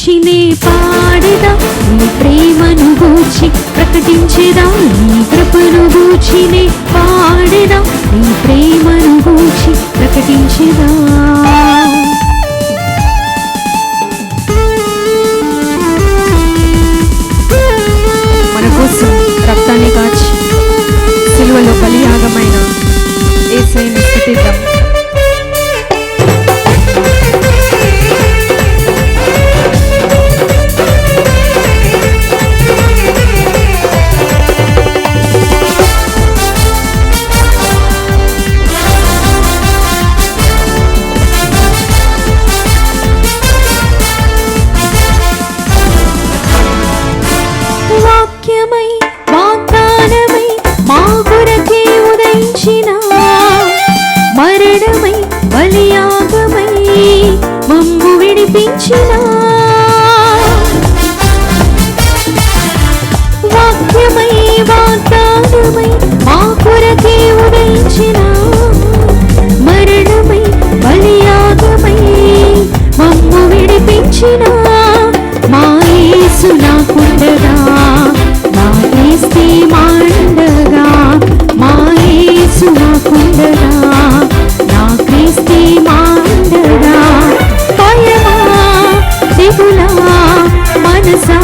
గూర్చినే పాడేదా, నీ ప్రేమను గూర్చి ప్రకటించేదా, నీ కృపను గూర్చినే పాడేదా, నీ ప్రేమను గూర్చి ప్రకటించేదా. మన కోసం రక్తాన్ని కాచి సిలువలో బలియాగమైన యేసయ్యను స్తుతిద్దాం. వాక్యమై వాగ్దానమై మా కొరకే ఉదయించిన, మరణమై బలియాగమై మమ్ము విడిపించిన. వాక్యమై వాగ్దానమై మా కొరకే ఉదయించిన, మరణమై బలియాగమై మమ్ము విడిపించిన. మా యేసు నాకుండగా, నా క్రీస్తే మాండగా, మా యేసు నాకుండగా, నా క్రీస్తే మాండగా. భయమా దిగులా మనసా